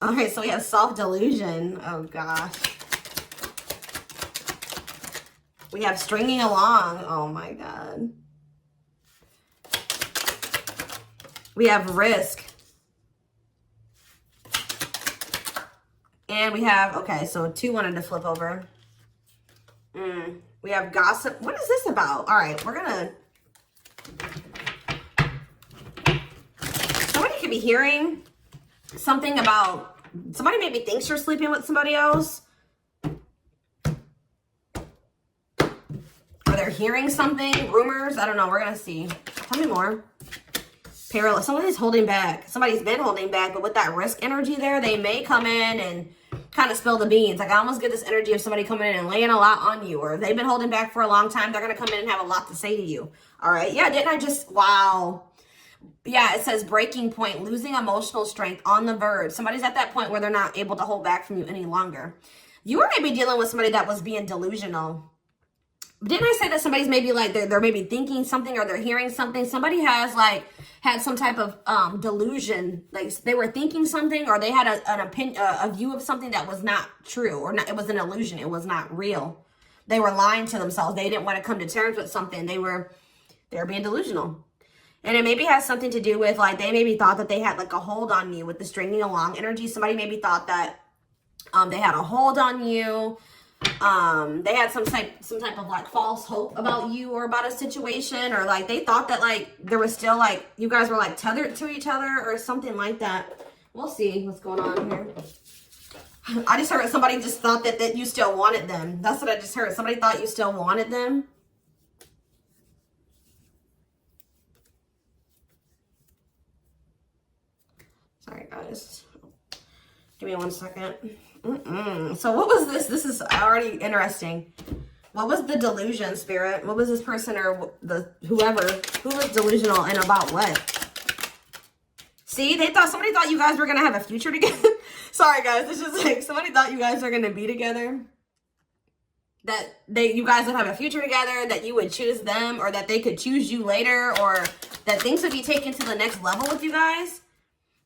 All right, so we have self-delusion. Oh, gosh. We have stringing along. Oh, my God. We have risk. And we have, okay, so 2 wanted to flip over. We have gossip. What is this about? All right, we're going to... Somebody could be hearing something about... Somebody maybe thinks you're sleeping with somebody else. Or they're hearing something. Rumors. I don't know. We're going to see. Tell me more. Parallel. Somebody's holding back. Somebody's been holding back. But with that risk energy there, they may come in and kind of spill the beans. Like, I almost get this energy of somebody coming in and laying a lot on you. Or if they've been holding back for a long time, they're going to come in and have a lot to say to you. All right. Yeah, didn't I just... Wow. Yeah, it says breaking point, losing emotional strength, on the verge. Somebody's at that point where they're not able to hold back from you any longer. You are maybe dealing with somebody that was being delusional. Didn't I say that somebody's maybe like, they're maybe thinking something or they're hearing something? Somebody has like had some type of delusion. Like they were thinking something or they had an opinion, a view of something that was not true or not, it was an illusion. It was not real. They were lying to themselves. They didn't want to come to terms with something. They were being delusional. And it maybe has something to do with like, they maybe thought that they had like a hold on you with the stringing along energy. Somebody maybe thought that they had a hold on you. They had some type of like false hope about you or about a situation, or like they thought that like there was still like you guys were like tethered to each other or something like that. We'll see what's going on here. I just heard somebody just thought that you still wanted them. That's what I just heard. Somebody thought you still wanted them. Sorry, guys. Give me 1 second. So what was this? This is already interesting. What was the delusion, Spirit? What was this person or whoever who was delusional and about what? See, somebody thought you guys were gonna have a future together. Sorry, guys. It's just like somebody thought you guys were gonna be together. That you guys would have a future together. That you would choose them, or that they could choose you later, or that things would be taken to the next level with you guys.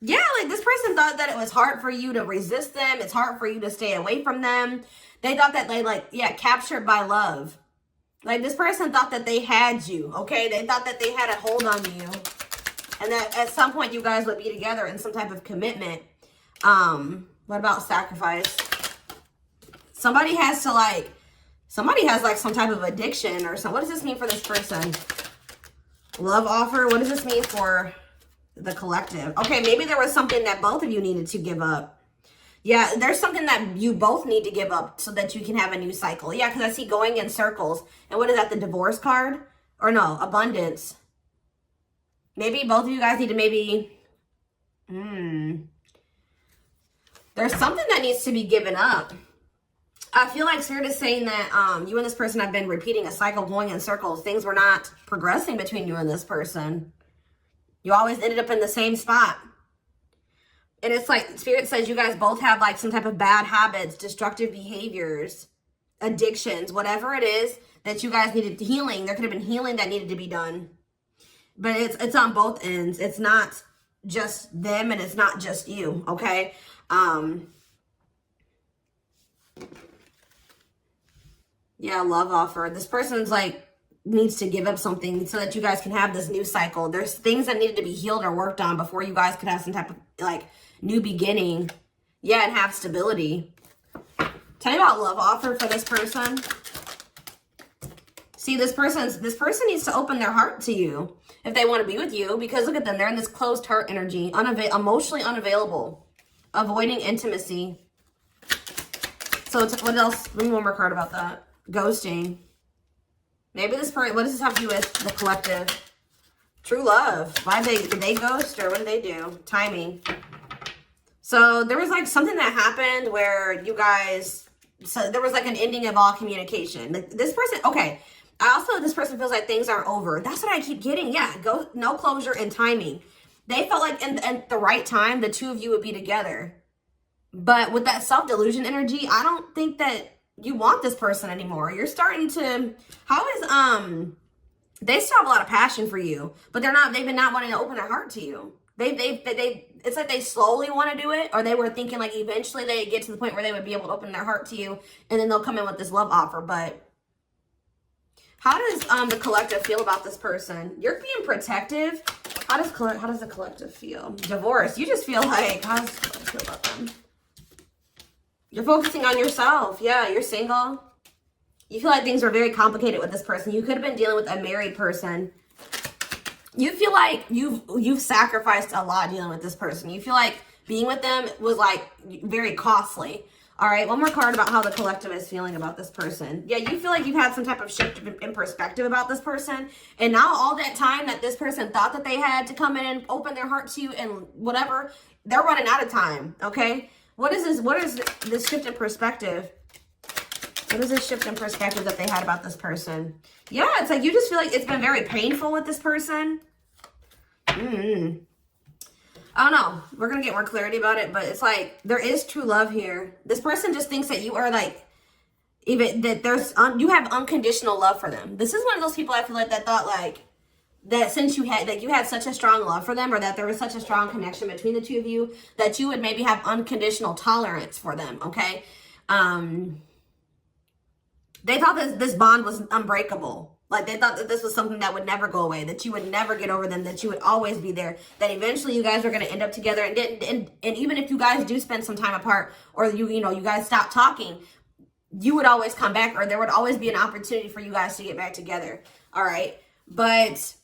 Yeah, like this person thought that it was hard for you to resist them. It's hard for you to stay away from them. They thought that they captured by love. Like this person thought that they had you, okay? They thought that they had a hold on you. And that at some point you guys would be together in some type of commitment. What about sacrifice? Somebody has like some type of addiction or something. What does this mean for this person? Love offer. What does this mean for the collective? Okay, maybe there was something that both of you needed to give up. Yeah, there's something that you both need to give up so that you can have a new cycle. Yeah, because I see going in circles. And what is that, the divorce card? Or no, abundance. Maybe both of you guys need to maybe... There's something that needs to be given up. I feel like Spirit is saying that you and this person have been repeating a cycle, going in circles. Things were not progressing between you and this person. You always ended up in the same spot. And it's like Spirit says you guys both have like some type of bad habits, destructive behaviors, addictions, whatever it is that you guys needed healing. There could have been healing that needed to be done. But it's on both ends. It's not just them and it's not just you, okay? Yeah, love offer. This person's like needs to give up something so that you guys can have this new cycle. There's things that needed to be healed or worked on before you guys could have some type of like new beginning. Yeah, and have stability. Tell me about love offer for this person. See, this person needs to open their heart to you if they want to be with you, because look at them. They're in this closed heart energy, emotionally unavailable, avoiding intimacy. So what else? Give me one more card about that. Ghosting. Maybe this person, what does this have to do with the collective? True love. Did they ghost or what did they do? Timing. So there was like something that happened where you guys, so there was like an ending of all communication. Like this person, okay. This person feels like things aren't over. That's what I keep getting. Yeah, no closure and timing. They felt like at the right time, the two of you would be together. But with that self-delusion energy, I don't think that you want this person anymore. You're starting to, they still have a lot of passion for you, but they've been not wanting to open their heart to you. They've it's like they slowly want to do it, or they were thinking like eventually they get to the point where they would be able to open their heart to you, and then they'll come in with this love offer. But how does the collective feel about this person? You're being protective. How does the collective feel? Divorce. You just feel like, how does the collective feel about them? You're focusing on yourself. Yeah, you're single. You feel like things are very complicated with this person. You could have been dealing with a married person. You feel like you've sacrificed a lot dealing with this person. You feel like being with them was like very costly. All right, one more card about how the collective is feeling about this person. Yeah, you feel like you've had some type of shift in perspective about this person. And now all that time that this person thought that they had to come in and open their heart to you and whatever, they're running out of time, okay? What is this? What is this shift in perspective? What is this shift in perspective that they had about this person? Yeah, it's like you just feel like it's been very painful with this person. I don't know. We're going to get more clarity about it, but it's like there is true love here. This person just thinks that you are like, even that you have unconditional love for them. This is one of those people I feel like that thought like, that since you had such a strong love for them, or that there was such a strong connection between the two of you, that you would maybe have unconditional tolerance for them, okay? They thought this bond was unbreakable. Like, they thought that this was something that would never go away, that you would never get over them, that you would always be there, that eventually you guys are going to end up together. And even if you guys do spend some time apart, or you guys stop talking, you would always come back, or there would always be an opportunity for you guys to get back together. All right. But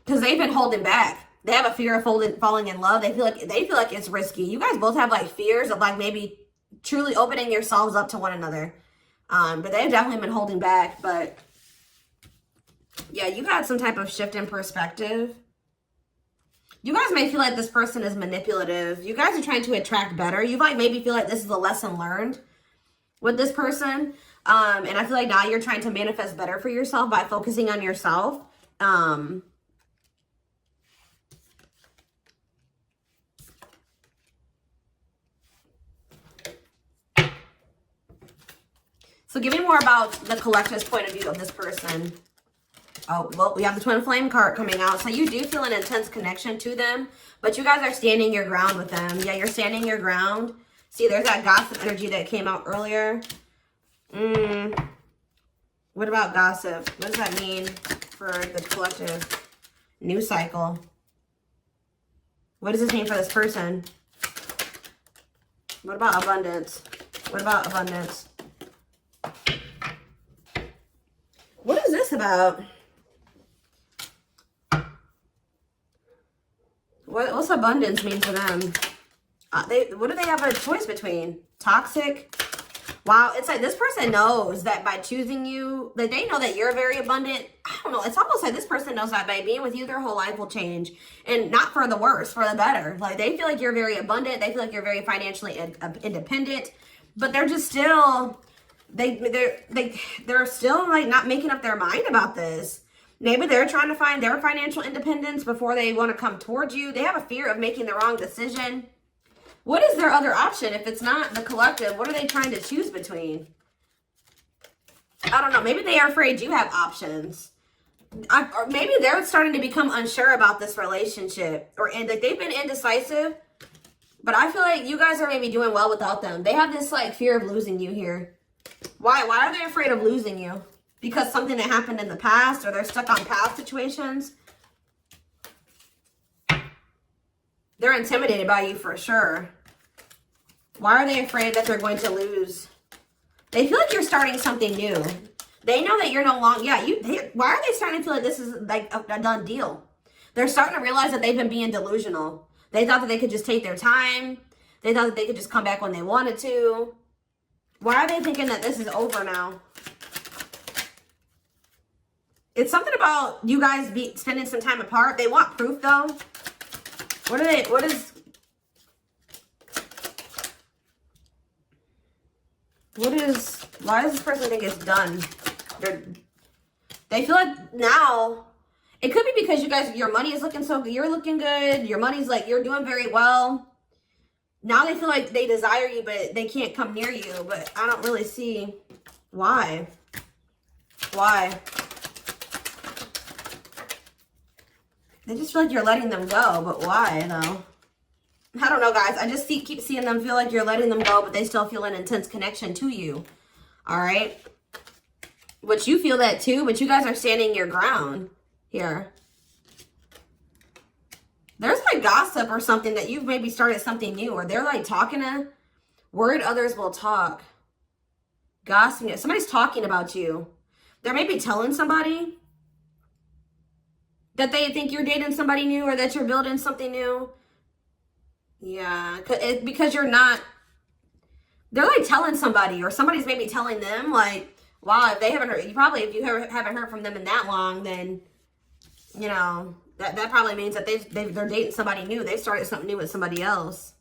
because they've been holding back. They have a fear of falling in love. They feel like it's risky. You guys both have like fears of like maybe truly opening yourselves up to one another. But they've definitely been holding back. But yeah, you've had some type of shift in perspective. You guys may feel like this person is manipulative. You guys are trying to attract better. You might maybe feel like this is a lesson learned with this person. And I feel like now you're trying to manifest better for yourself by focusing on yourself. So give me more about the collective's point of view of this person. Oh, well, we have the Twin Flame card coming out. So you do feel an intense connection to them, but you guys are standing your ground with them. Yeah, you're standing your ground. See, there's that gossip energy that came out earlier. What about gossip? What does that mean for the collective? News cycle. What does this mean for this person? What about abundance? What about abundance? What is this about? What's abundance mean for them? What do they have a choice between? Toxic? Wow, it's like this person knows that by choosing you, that they know that you're very abundant. I don't know. It's almost like this person knows that by being with you, their whole life will change. And not for the worse, for the better. Like, they feel like you're very abundant. They feel like you're very financially independent. But they're just still, they're still like not making up their mind about this. Maybe they're trying to find their financial independence before they want to come towards you. They have a fear of making the wrong decision. What is their other option if it's not the collective? What are they trying to choose between? I don't know. Maybe they are afraid you have options. Or maybe they're starting to become unsure about this relationship. And like they've been indecisive. But I feel like you guys are maybe doing well without them. They have this like fear of losing you here. Why? Why are they afraid of losing you? Because something that happened in the past, or they're stuck on past situations? They're intimidated by you for sure. Why are they afraid that they're going to lose? They feel like you're starting something new. They know that you're no longer, why are they starting to feel like this is like a done deal? They're starting to realize that they've been being delusional. They thought that they could just take their time. They thought that they could just come back when they wanted to. Why are they thinking that this is over now? It's something about you guys spending some time apart. They want proof though. Why does this person think it's done? They feel like now, it could be because you guys, your money is looking so good. You're looking good. Your money's like, you're doing very well. Now they feel like they desire you, but they can't come near you. But I don't really see why. Why? They just feel like you're letting them go, but why though? I don't know, guys. I just keep seeing them feel like you're letting them go, but they still feel an intense connection to you. All right? But you feel that too, but you guys are standing your ground here. There's like gossip or something that you've maybe started something new, or they're like talking to, word others will talk. Gossiping. Somebody's talking about you. They're maybe telling somebody that they think you're dating somebody new or that you're building something new. Yeah, because you're not, they're like telling somebody, or somebody's maybe telling them like, wow, if they haven't heard, if you haven't heard from them in that long, then, you know, that probably means that they're dating somebody new. They started something new with somebody else.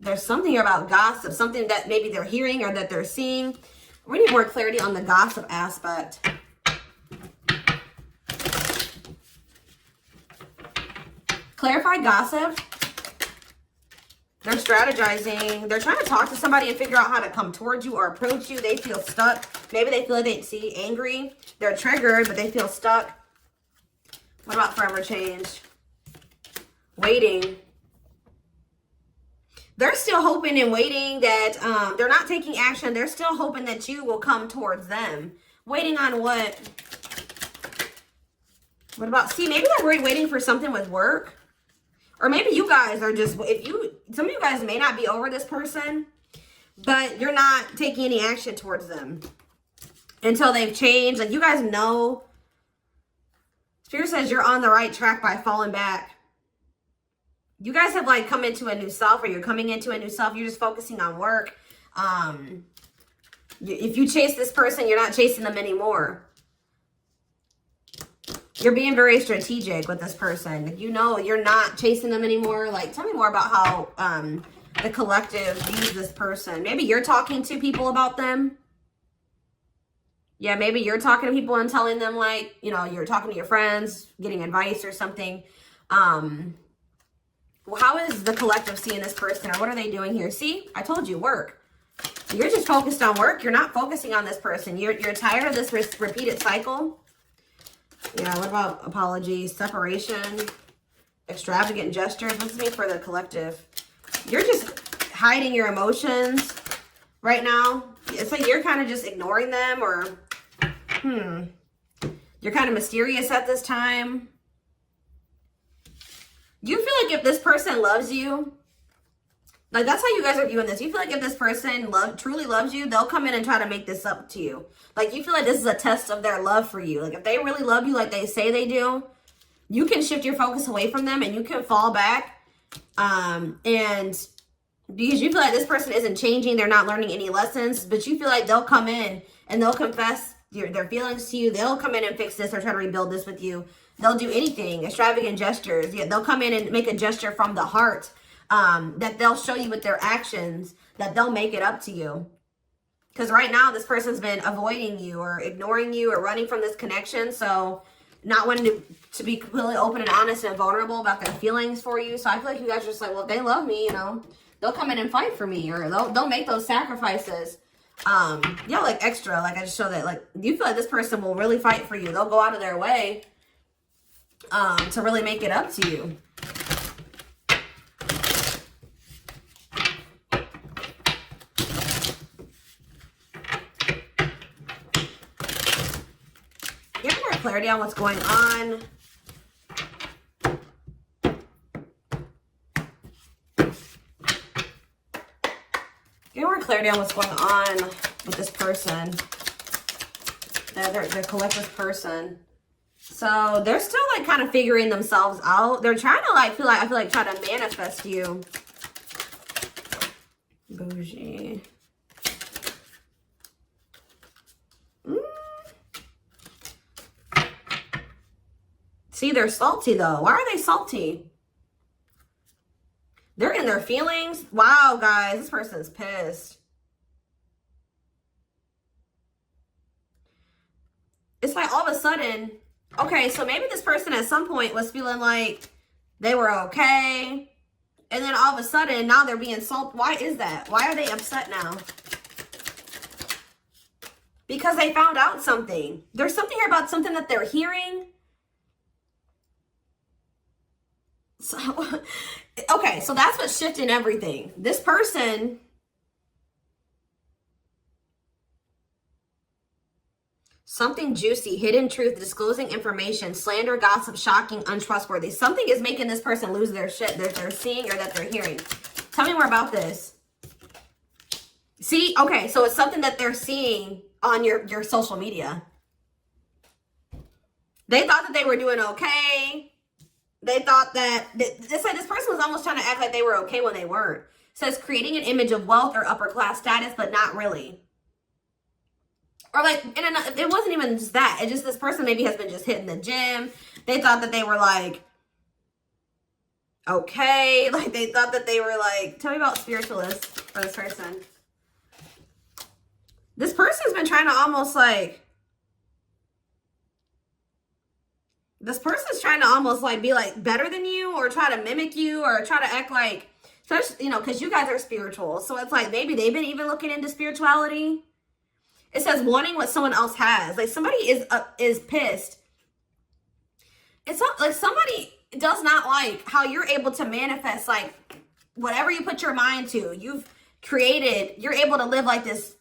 There's something here about gossip, something that maybe they're hearing or that they're seeing. We need more clarity on the gossip aspect. Clarify gossip. They're strategizing. They're trying to talk to somebody and figure out how to come towards you or approach you. They feel stuck. Maybe they feel like they see angry. They're triggered, but they feel stuck. What about forever change? Waiting. They're still hoping and waiting that they're not taking action. They're still hoping that you will come towards them. Waiting on what? What about, see, maybe they're waiting for something with work. Or maybe you guys are just, some of you guys may not be over this person, but you're not taking any action towards them until they've changed. Like, you guys know, Spirit says you're on the right track by falling back. You guys have like come into a new self, or you're coming into a new self. You're just focusing on work. If you chase this person, you're not chasing them anymore. You're being very strategic with this person. You know, you're not chasing them anymore. Like, tell me more about how the collective views this person. Maybe you're talking to people about them. Yeah, maybe you're talking to people and telling them, like, you know, you're talking to your friends, getting advice or something. Well, how is the collective seeing this person, or what are they doing here? See, I told you, work. You're just focused on work. You're not focusing on this person. You're tired of this repeated cycle. Yeah, what about apologies, separation, extravagant gestures? What's it mean for the collective? You're just hiding your emotions right now. It's like you're kind of just ignoring them, or you're kind of mysterious at this time. You feel like if this person loves you, like, that's how you guys are viewing this. You feel like if this person truly loves you, they'll come in and try to make this up to you. Like, you feel like this is a test of their love for you. Like, if they really love you like they say they do, you can shift your focus away from them and you can fall back. And because you feel like this person isn't changing, they're not learning any lessons, but you feel like they'll come in and they'll confess their feelings to you. They'll come in and fix this or try to rebuild this with you. They'll do anything, extravagant gestures. Yeah, they'll come in and make a gesture from the heart. That they'll show you with their actions, that they'll make it up to you. Because right now, this person's been avoiding you or ignoring you or running from this connection. So not wanting to be completely open and honest and vulnerable about their feelings for you. So I feel like you guys are just like, well, if they love me, you know, they'll come in and fight for me, or they'll make those sacrifices. Yeah, like extra. Like, I just show that, like, you feel like this person will really fight for you. They'll go out of their way to really make it up to you. Give more clarity on what's going on. Give more clarity on what's going on with this person. Their collective person. So they're still like kind of figuring themselves out. They're trying to like I feel like try to manifest you. Bougie. See, they're salty though. Why are they salty? They're in their feelings. Wow, guys, this person's pissed. It's like all of a sudden, okay, so maybe this person at some point was feeling like they were okay. And then all of a sudden, now they're being salty. Why is that? Why are they upset now? Because they found out something. There's something here about something that they're hearing. So, okay, so that's what's shifting everything. This person, something juicy, hidden truth, disclosing information, slander, gossip, shocking, untrustworthy. Something is making this person lose their shit that they're seeing or that they're hearing. Tell me more about this. See, okay, so it's something that they're seeing on your social media. They thought that they were doing okay. They thought that, this person was almost trying to act like they were okay when they weren't. It says creating an image of wealth or upper class status, but not really. Or like, it wasn't even just that. It just, this person maybe has been just hitting the gym. They thought that they were like, okay. Like they thought that they were like, tell me about spiritualists for this person. This person's been trying to almost like, this person's trying to almost like be like better than you or try to mimic you or try to act like, you know, because you guys are spiritual. So it's like maybe they've been even looking into spirituality. It says wanting what someone else has. Like somebody is pissed. It's not like somebody does not like how you're able to manifest like whatever you put your mind to. You've created, you're able to live like this.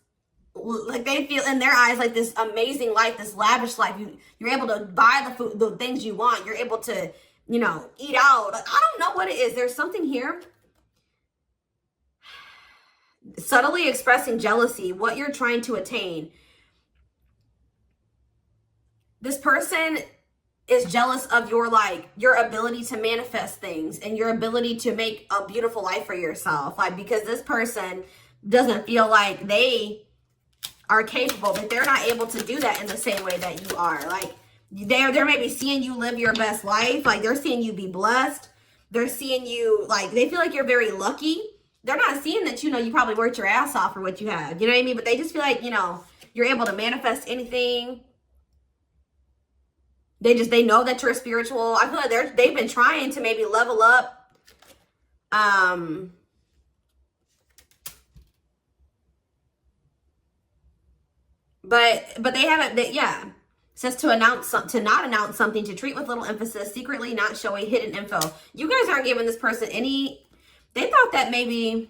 Like they feel in their eyes like this amazing life, this lavish life. You're able to buy the food, the things you want. You're able to, you know, eat out. Like, I don't know what it is. There's something here. Subtly expressing jealousy, what you're trying to attain. This person is jealous of your your ability to manifest things and your ability to make a beautiful life for yourself. Like because this person doesn't feel like they are capable, but they're not able to do that in the same way that you are. Like they're maybe seeing you live your best life. Like they're seeing you be blessed. They're seeing you like, they feel like you're very lucky. They're not seeing that, you know, you probably worked your ass off for what you have. You know what I mean? But they just feel like, you know, you're able to manifest anything. They know that you're spiritual. I feel like they've been trying to maybe level up. But they haven't, yeah. It says to not announce something, to treat with little emphasis, secretly not showing hidden info. You guys aren't giving this person any, they thought that maybe,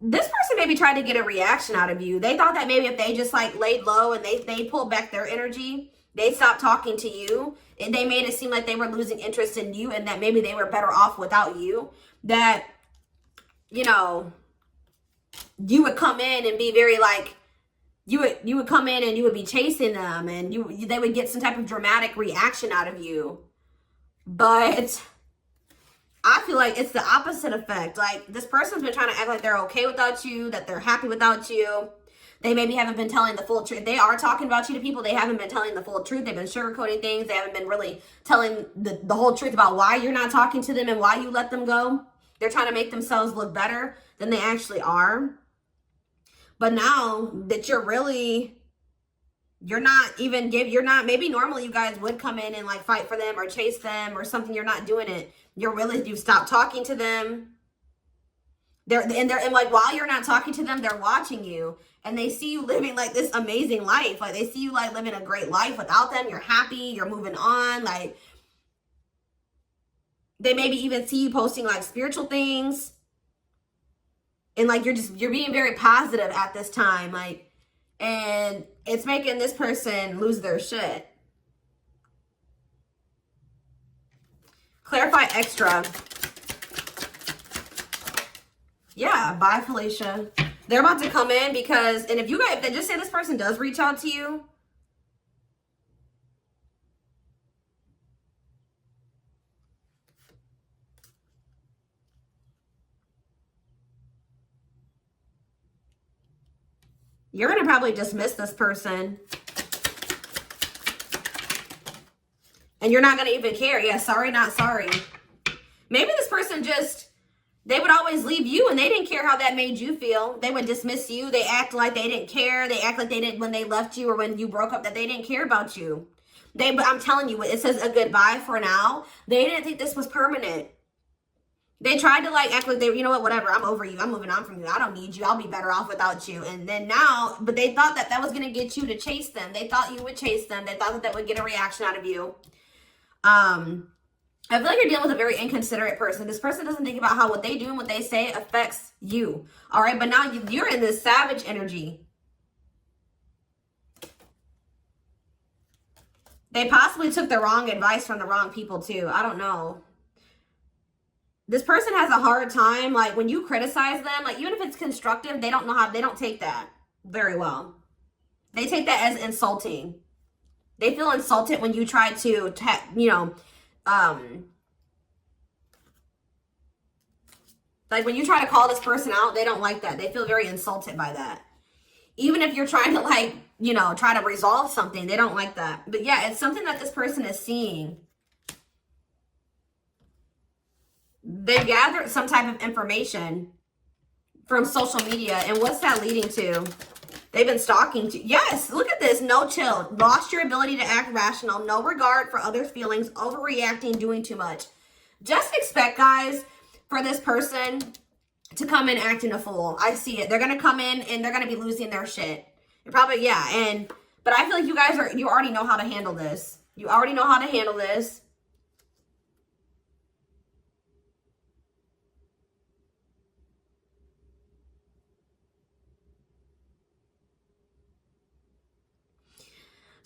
this person maybe tried to get a reaction out of you. They thought that maybe if they just like laid low and they pulled back their energy, they stopped talking to you and they made it seem like they were losing interest in you and that maybe they were better off without you. That, you know, you would come in and be very like, you would come in and you would be chasing them and they would get some type of dramatic reaction out of you. But I feel like it's the opposite effect. Like this person's been trying to act like they're okay without you, that they're happy without you. They maybe haven't been telling the full truth. They are talking about you to people. They haven't been telling the full truth. They've been sugarcoating things. They haven't been really telling the whole truth about why you're not talking to them and why you let them go. They're trying to make themselves look better than they actually are. But now that you're not, maybe normally you guys would come in and like fight for them or chase them or something. You're not doing it. You've stopped talking to them. And like while you're not talking to them, they're watching you and they see you living like this amazing life. Like they see you like living a great life without them. You're happy, you're moving on. Like they maybe even see you posting like spiritual things. And like you're being very positive at this time. Like, and it's making this person lose their shit. Clarify extra. Yeah, bye, Felicia. They're about to come in because, and if you guys, just say this person does reach out to you. You're going to probably dismiss this person. And you're not going to even care. Yeah, sorry, not sorry. Maybe this person just, they would always leave you and they didn't care how that made you feel. They would dismiss you. They act like they didn't care. They act like they didn't when they left you or when you broke up, that they didn't care about you. But I'm telling you, it says a goodbye for now. They didn't think this was permanent. They tried to like act like they, you know what, whatever, I'm over you. I'm moving on from you. I don't need you. I'll be better off without you. And then now, but they thought that was going to get you to chase them. They thought you would chase them. They thought that would get a reaction out of you. I feel like you're dealing with a very inconsiderate person. This person doesn't think about how what they do and what they say affects you. All right, but now you're in this savage energy. They possibly took the wrong advice from the wrong people too. I don't know. This person has a hard time, like when you criticize them, like even if it's constructive, they don't know how, they don't take that very well. They take that as insulting. They feel insulted when you try to, you know, like when you try to call this person out, they don't like that. They feel very insulted by that. Even if you're trying to, like, you know, try to resolve something, they don't like that. But yeah, it's something that this person is seeing. They've gathered some type of information from social media. And what's that leading to? They've been stalking to. Yes, look at this. No chill. Lost your ability to act rational. No regard for others' feelings. Overreacting. Doing too much. Just expect, guys, for this person to come in acting a fool. I see it. They're going to come in and they're going to be losing their shit. You're probably, yeah. But I feel like you guys you already know how to handle this. You already know how to handle this.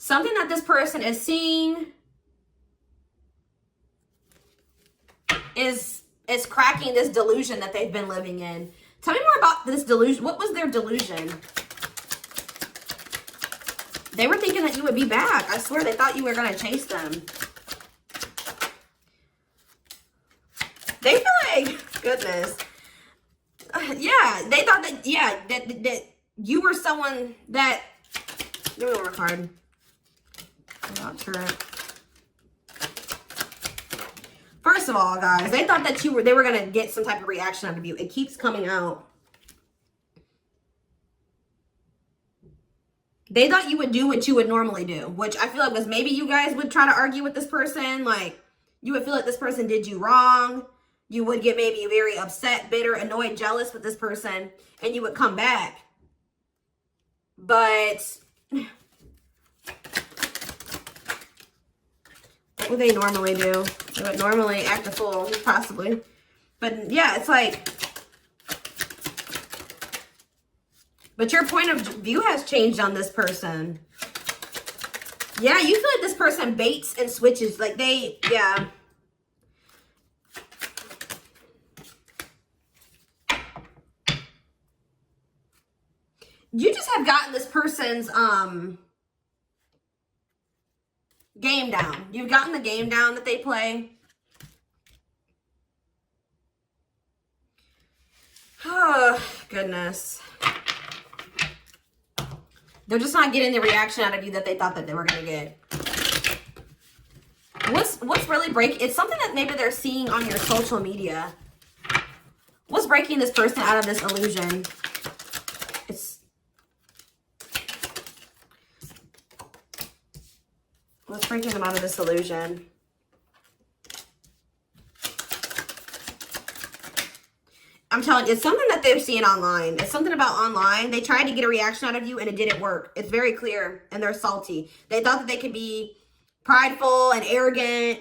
Something that this person is seeing is cracking this delusion that they've been living in. Tell me more about this delusion. What was their delusion? They were thinking that you would be back. I swear they thought you were going to chase them. They feel like, goodness. Yeah, they thought that, yeah, that you were someone that, give me one more card. I'm not sure. First of all, guys, they thought that they were going to get some type of reaction out of you. It keeps coming out. They thought you would do what you would normally do, which I feel like was maybe you guys would try to argue with this person. Like, you would feel like this person did you wrong. You would get maybe very upset, bitter, annoyed, jealous with this person, and you would come back. But what would they normally do? They would normally act a fool, possibly. But yeah, it's like, but your point of view has changed on this person. Yeah, you feel like this person baits and switches. Like yeah. You just have gotten this person's game down. You've gotten the game down that they play. Oh, goodness. They're just not getting the reaction out of you that they thought that they were going to get. What's really breaking? It's something that maybe they're seeing on your social media. What's breaking this person out of this illusion? What's breaking them out of this illusion? I'm telling you, it's something that they've seen online. It's something about online. They tried to get a reaction out of you and it didn't work. It's very clear and they're salty. They thought that they could be prideful and arrogant.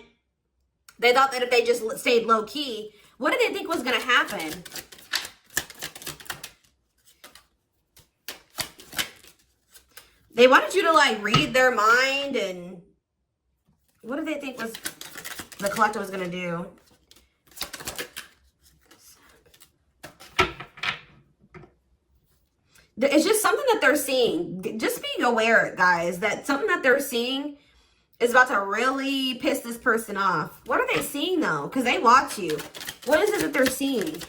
They thought that if they just stayed low key, what did they think was going to happen? They wanted you to like read their mind, and what did they think was the collector was going to do? It's just something that they're seeing. Just being aware, guys, that something that they're seeing is about to really piss this person off. What are they seeing, though? Because they watch you. What is it that they're seeing?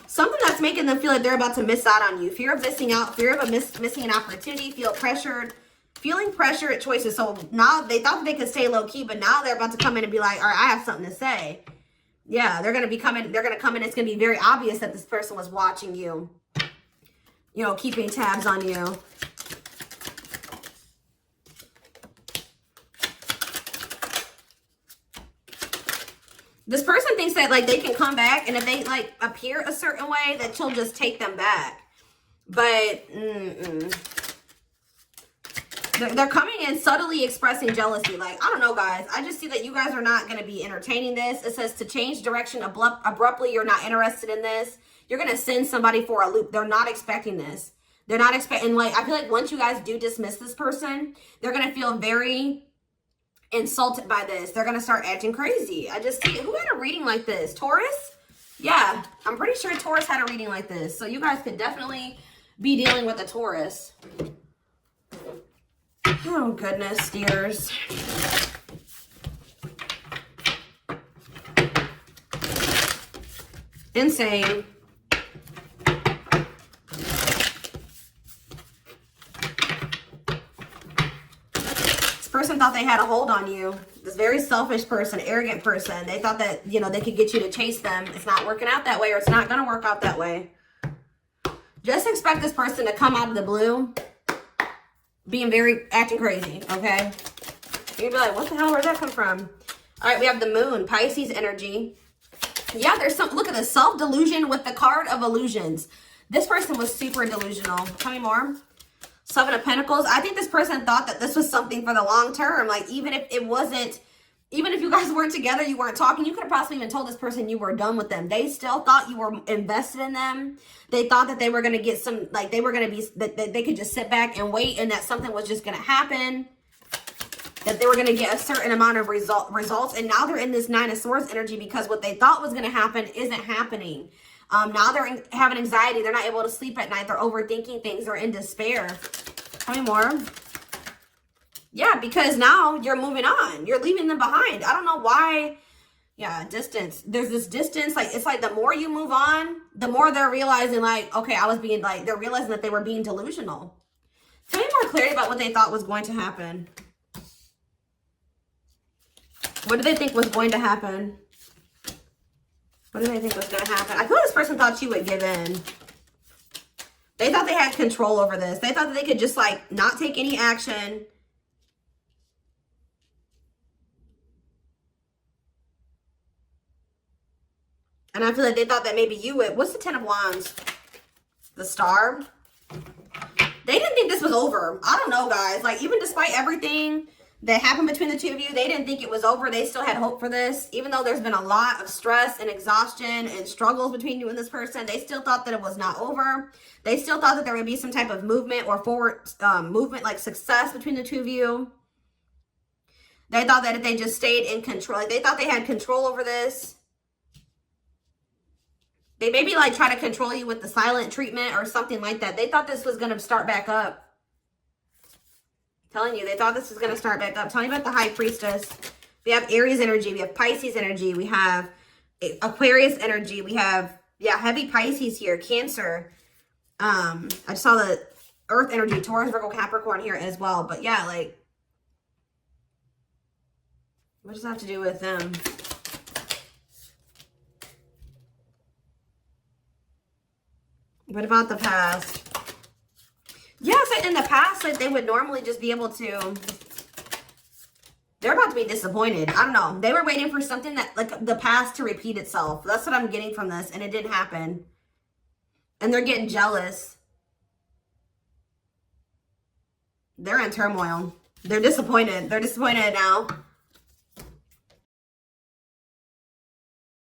Something that's making them feel like they're about to miss out on you. Fear of missing out. Fear of missing an opportunity. Feel pressured. Feeling pressure at choices. So now they thought that they could stay low-key, but now they're about to come in and be like, all right, I have something to say. Yeah, they're going to be coming. They're going to come in. It's going to be very obvious that this person was watching you. You know, keeping tabs on you. This person thinks that, like, they can come back, and if they, like, appear a certain way, that she'll just take them back. But, They're coming in subtly expressing jealousy. Like, I don't know, guys. I just see that you guys are not going to be entertaining this. It says to change direction abruptly. You're not interested in this. You're going to send somebody for a loop. They're not expecting this. They're not expecting, like, I feel like once you guys do dismiss this person, they're going to feel very insulted by this. They're going to start acting crazy. I just see, who had a reading like this? Taurus? Yeah, I'm pretty sure Taurus had a reading like this. So you guys could definitely be dealing with a Taurus. Oh, goodness, dears. Insane. This person thought they had a hold on you. This very selfish person, arrogant person. They thought that, you know, they could get you to chase them. It's not working out that way, or it's not going to work out that way. Just expect this person to come out of the blue being acting crazy, okay? You'd be like, what the hell, where'd that come from? All right, we have the moon, Pisces energy. Yeah, there's some, look at this, self-delusion with the card of illusions. This person was super delusional. Tell me more. Seven of Pentacles. I think this person thought that this was something for the long term. Like, even if it wasn't, even if you guys weren't together, you weren't talking, you could have possibly even told this person you were done with them. They still thought you were invested in them. They thought that they were going to get some, like, they were going to be, that they could just sit back and wait, and that something was just going to happen. That they were going to get a certain amount of results. And now they're in this Nine of Swords energy because what they thought was going to happen isn't happening. Now they're having anxiety. They're not able to sleep at night. They're overthinking things. They're in despair. Tell me more. Yeah, because now you're moving on. You're leaving them behind. I don't know why. Yeah, distance. There's this distance. Like, it's like the more you move on, the more they're realizing, like, okay, I was being, like, they're realizing that they were being delusional. Tell me more clarity about what they thought was going to happen. What did they think was going to happen? What did they think was going to happen? I feel like this person thought you would give in. They thought they had control over this. They thought that they could just, like, not take any action. And I feel like they thought that maybe you would. What's the Ten of Wands? The Star? They didn't think this was over. I don't know, guys. Like, even despite everything that happened between the two of you, they didn't think it was over. They still had hope for this. Even though there's been a lot of stress and exhaustion and struggles between you and this person, they still thought that it was not over. They still thought that there would be some type of movement or forward movement, like success between the two of you. They thought that if they just stayed in control, like they thought they had control over this. They maybe like try to control you with the silent treatment or something like that. They thought this was going to start back up. Telling you, they thought this was going to start back up. Tell me about the High Priestess. We have Aries energy. We have Pisces energy. We have Aquarius energy. We have, yeah, heavy Pisces here. Cancer. I just saw the Earth energy. Taurus, Virgo, Capricorn here as well. But yeah, like, what does that have to do with them? What about the past? Yes, in the past, like, they would normally just be able to, they're about to be disappointed. I don't know. They were waiting for something that, like, the past to repeat itself. That's what I'm getting from this, and it didn't happen. And they're getting jealous. They're in turmoil. They're disappointed. They're disappointed now.